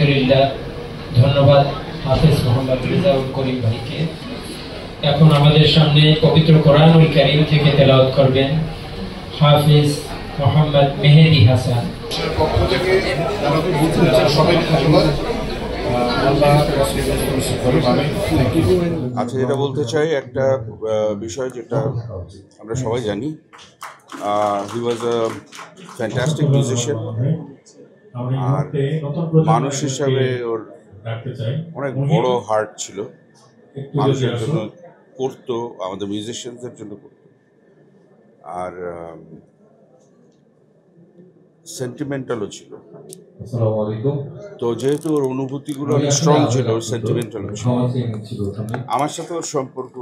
আলহামদুলিল্লাহ। ধন্যবাদ হাফেজ মোহাম্মদ রেজাউল করিম ভাইকে। এখন আমাদের সামনে পবিত্র কোরআনুল কারীম থেকে তেলাওয়াত করবেন হাফেজ মোহাম্মদ মেহেদি হাসান। পক্ষ থেকে সবাইকে ধন্যবাদ। আচ্ছা, যেটা বলতে চাই, একটা বিষয় যেটা আমরা সবাই জানি, হি ওয়াজ আ ফ্যান্টাস্টিক মিউজিশিয়ান। আর মানুষ হিসাবে ওর অনেক বড় হার্ট ছিল, মানুষের জন্য করতো, আমাদের মিউজিশিয়ানদের জন্য করতো। আর সেন্টিমেন্টালও ছিল। তো যেহেতু ওর অনুভূতিগুলো অনেক স্ট্রং ছিল, ওর সেন্টিমেন্টাল ছিল। আমার সাথে ওর সম্পর্ক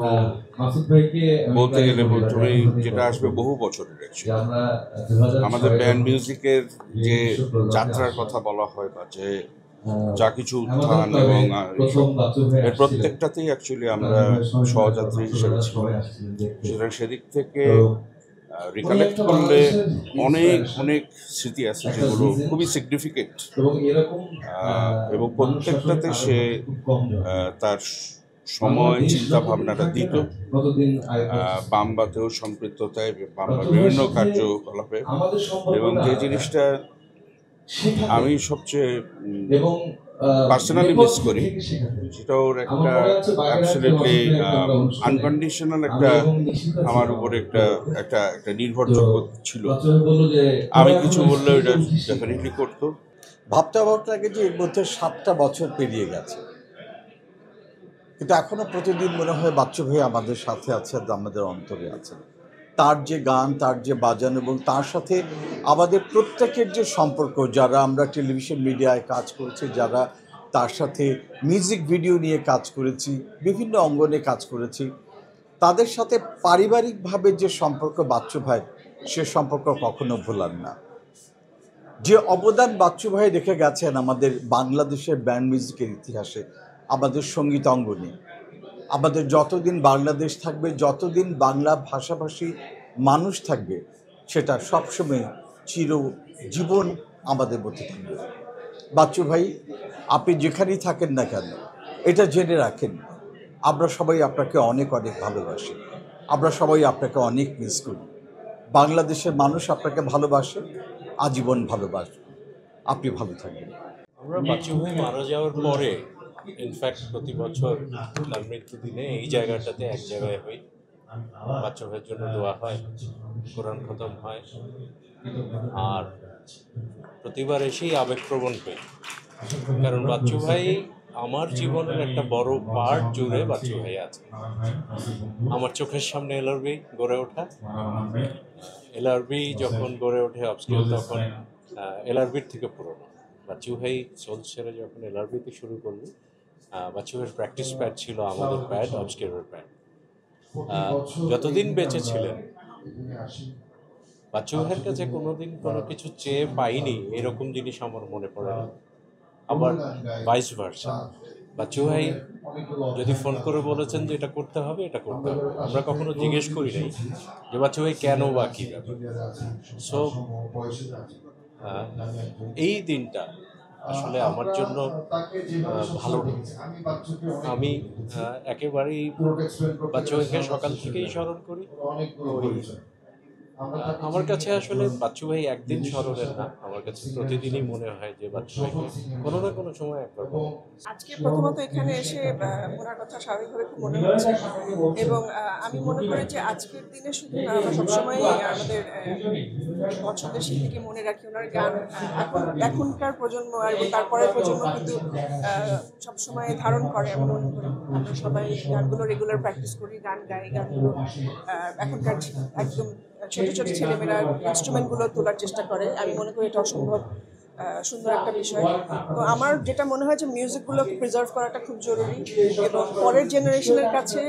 বলতে গেলে প্রথমেই যেটা আসবে বহু বছরের। আমাদের ব্যান্ড মিউজিকের যে যাত্রার কথা বলা হয় বা যে যা কিছু উত্থান এবং এর প্রত্যেকটাতেই অ্যাকচুয়ালি আমরা সহযাত্রী হিসেবে ছিলাম। সুতরাং সেদিক থেকে রিকালেক্ট করলে অনেক অনেক স্মৃতি আছে যেগুলো খুবই সিগনিফিকেন্ট, এবং প্রত্যেকটাতে সে তার সময় চিন্তা ভাবনাটা দিত। বাম্বাতেও সম্পৃক্ততায়, বাম্বার বিভিন্ন কার্যকলাপে। এবং যে জিনিসটা আমি সবচেয়ে পার্সোনালি মিস করি, সেটা ওর একটা অ্যাবসলিউটলি আনকন্ডিশনাল একটা আমার উপরে একটা একটা একটা নির্ভরযোগ্য ছিল। আমি কিছু বললে ওইটা ডেফিনেটলি করতো। ভাবতে লাগে যে এর মধ্যে 7টা বছর পেরিয়ে গেছে, কিন্তু এখনো প্রতিদিন মনে হয় বাচ্চু ভাই আমাদের সাথে আছে, আমাদের অন্তরে আছে। তার যে গান, তার যে বাজান এবং তার সাথে আমাদের প্রত্যেকের যে সম্পর্ক, যারা আমরা টেলিভিশন মিডিয়ায় কাজ করেছি, যারা তার সাথে মিউজিক ভিডিও নিয়ে কাজ করেছি, বিভিন্ন অঙ্গনে কাজ করেছি, তাদের সাথে পারিবারিকভাবে যে সম্পর্ক বাচ্চু ভাই, সে সম্পর্ক কখনো ভোলার না। যে অবদান বাচ্চু ভাই রেখে গেছেন আমাদের বাংলাদেশের ব্যান্ড মিউজিকের ইতিহাসে, আমাদের সঙ্গীত অঙ্গনে, আমাদের যতদিন বাংলাদেশ থাকবে, যতদিন বাংলা ভাষাভাষী মানুষ থাকবে, সেটা সবসময় চিরজীবন আমাদের মধ্যে থাকবে। বাচ্চু ভাই, আপনি যেখানেই থাকেন না কেন, এটা জেনে রাখেন, আমরা সবাই আপনাকে অনেক অনেক ভালোবাসি, আমরা সবাই আপনাকে অনেক মিস করি। বাংলাদেশের মানুষ আপনাকে ভালোবাসে, আজীবন ভালোবাসবে। আপনি ভালো থাকবেন। আমরা বাচ্চু ভাই মারা যাওয়ার পরে ইনফ্যাক্ট প্রতি বছর তার মৃত্যুদিনে এই জায়গাটাতে এক জায়গায় হই, বাচ্চু ভাইয়ের জন্য দোয়া হয়, কোরআন খতম হয়, আর প্রতিবার এসেই আবেগপ্রবণ হই। কারণ বাচ্চু ভাই আমার জীবনের একটা বড় পার্ট জুড়ে বাচ্চু ভাই আছে। আমার চোখের সামনে এলআরবি গড়ে ওঠা, এলআরবি যখন গড়ে ওঠে অবস্কিউর, তখন এলআরবির থেকে পুরোনো। বাচ্চু ভাই সোল ছেড়ে যখন এলআরবিতে শুরু করলো, বাচ্চু ভাইয়ের প্র্যাকটিস প্যাড ছিল আমাদের প্যাড, অবস্কিউরের প্যাড। যতদিন বেঁচে ছিলেন, বাচ্চু ভাইয়ের কাছে কোনোদিন কোনো কিছু চেয়ে পাইনি এরকম জিনিস আমার মনে পড়ে না। আবার ভাইস ভার্সা, বাচ্চু ভাই যদি ফোন করে বলেছেন যে এটা করতে হবে, এটা করতে হবে। আমরা কখনো জিজ্ঞেস করি নাই যে বাচ্চু ভাই কেন বা কী ব্যাপার। সো এই দিনটা আসলে আমার জন্য ভালো। আমি একেবারেই বাচ্চু ভাইকে সকাল থেকেই স্মরণ করি। আমার কাছে আসলে বাচ্চু ভাই একদিন স্মরণের না, আমার কাছে প্রতিদিনই মনে হয় যে বাচ্চু ভাই কোনো না কোনো সময় একবার। আজকে প্রথমত এখানে এসে ওনার কথা স্বাভাবিকভাবে খুব মনে হচ্ছে, এবং আমি মনে করি যে আজকের দিনে শুধু না, আমরা সবসময় আমাদের পছন্দের শিল্পীকে মনে রাখি, ওনার গান এখনকার প্রজন্ম আর তারপরের প্রজন্ম কিন্তু সবসময় ধারণ করে। আমি মনে করি আমরা সবাই গানগুলো রেগুলার প্র্যাকটিস করি, গান গাই, গানগুলো এখনকার একদম ছোট ছোট ছেলেমেয়েরা ইনস্ট্রুমেন্টগুলো তোলার চেষ্টা করে। আমি মনে করি এটা অসম্ভব সুন্দর একটা বিষয়। তো আমার যেটা মনে হয় যে মিউজিকগুলো প্রিজার্ভ করাটা খুব জরুরি, এবং পরের জেনারেশনের কাছে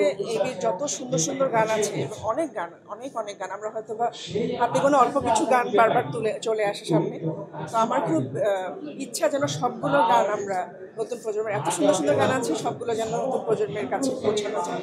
এই যত সুন্দর সুন্দর গান আছে, এবং অনেক গান, অনেক অনেক গান, আমরা হয়তো বা হাতে কোনো অল্প কিছু গান বারবার চলে আসে সামনে। তো আমার খুব ইচ্ছা যেন সবগুলো গান আমরা নতুন প্রজন্মের, এত সুন্দর সুন্দর গান আছে, সবগুলো যেন নতুন প্রজন্মের কাছে পৌঁছানো যায়।